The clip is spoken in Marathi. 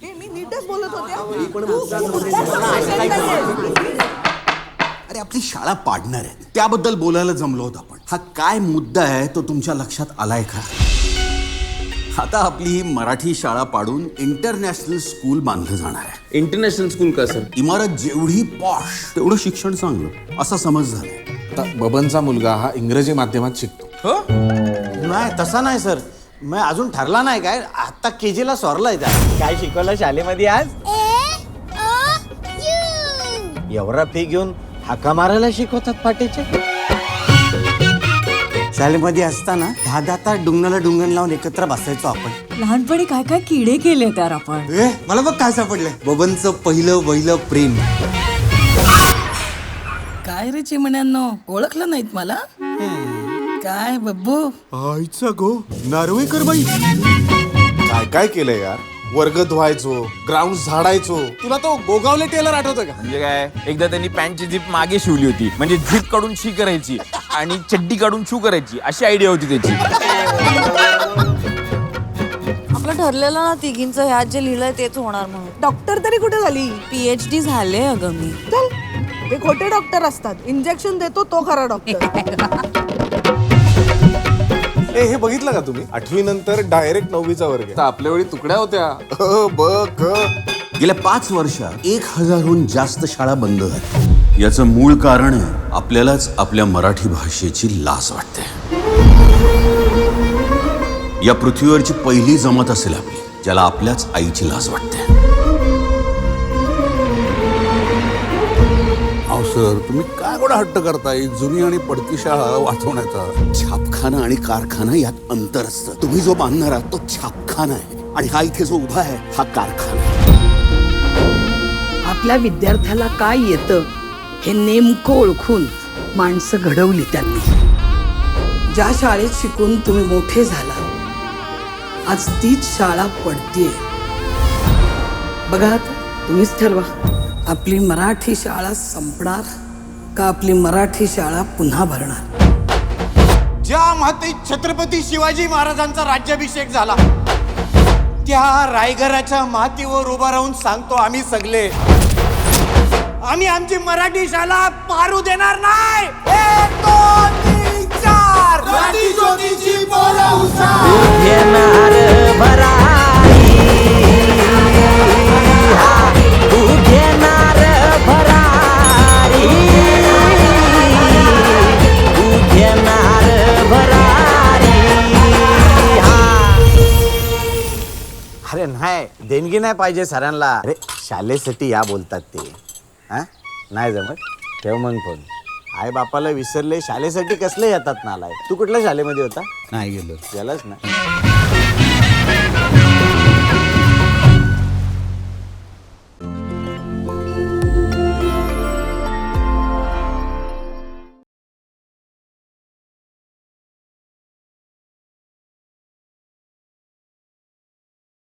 मी नीटच बोलत होते. अरे आपली शाळा पाडणार आहे त्याबद्दल बोलायला जमलो होत आपण. हा काय मुद्दा आहे तो तुमच्या लक्षात आलाय का? आता आपली ही मराठी शाळा पाडून इंटरनॅशनल स्कूल बांधलं जाणार आहे. इंटरनॅशनल स्कूल का सर? इमारत जेवढी पॉश तेवढं शिक्षण चांगलं असा समज झालाय. आता बबनचा मुलगा हा इंग्रजी माध्यमात शिकतो. नाही तसा नाही सर. मी अजून ठरला नाही काय. आता केजीला सोरलाय त्या. काय शिकवलं शाळेमध्ये आज? एवढा फी घेऊन हाका मारायला शिकवतात पाटीचे. शाळेमध्ये असताना 10 तास डुंगणाला डुंगण लावून एकत्र बसायचो आपण. लहानपणी काय काय किडे केले तर आपण. मला बघ काय सापडलंय. बबनचं पहिलं पहिलं काय रे चिमण्यांनो, ओळखलं नाहीत मला? काय बब्बू? आईचा गो नार्वेकर बाई. काय काय केलंय यार. वर्ग धुवायचो, ग्राउंड झाडायचो. तुला तो गोगावले टेलर आठवतं का? म्हणजे काय, एकदा त्यांनी पॅन्टची झिप मागे शिवली होती, म्हणजे झिप काढून शी करायची आणि चड्डी काढून शू करायची, अशी आयडिया होती त्याची. आपलं ठरलेलं ना तिघींचं ह्यात जे लिहिलंय तेच होणार म्हणून. डॉक्टर तरी कुठे झाली? PhD झाले अगं मी. चल, ते खोटे डॉक्टर असतात. इंजेक्शन देतो तो खरा डॉक्टर. हे बघितलं का तुम्ही? 8वी नंतर डायरेक्ट 9वीचा वर्ग. आपल्या वेळी तुकड्या होत्या. ब क. गेल्या 5 वर्षात 1000हून जास्त शाळा बंद झाल्या. याचं मूळ कारण आहे आपल्यालाच आपल्या मराठी भाषेची लाज वाटते. या पृथ्वीवरची पहिली जमात असेल आपली ज्याला आपल्याच आईची लाज वाटते. अहो सर, तुम्ही काय एवढा हट्ट करताय जुनी आणि पडकी शाळा वाचवण्याचा? छापखाना आणि कारखाना यात अंतर असतं. तुम्ही जो बांधणार आहात तो छापखाना आहे आणि हा इथे जो उभा आहे हा कारखाना आहे. आपल्या विद्यार्थ्याला काय येतं हे नेमकं ओळखून माणसं घडवली त्यांनी. ज्या शाळेत शिकून तुम्ही मोठे झाला, आज तीच शाळा पडतीये. बघा तुम्हीच ठरवा, आपली मराठी शाळा संपणार का आपली मराठी शाळा पुन्हा भरणार. ज्या मातीत छत्रपती शिवाजी महाराजांचा राज्याभिषेक झाला त्या रायगडाच्या मातीवर उभा राहून सांगतो आम्ही सगळे, आम्ही आमची मराठी शाळा पारू देणार नाही. 1 2 3 4 मराठी ज्योतीची पोरं घेणार भरारी, तू घेणार भरारी, तू घेणार भरारी. अरे नाही, देणगी नाही पाहिजे सरांना. अरे शाळेसाठी या बोलतात ते. हा नाही जमत, ठेव मग फोन. आई बापाला विसरले, शाळेसाठी कसले येतात नालाय. तू कुठल्या शाळेमध्ये होता? नाही गेलो. गेलाच ना.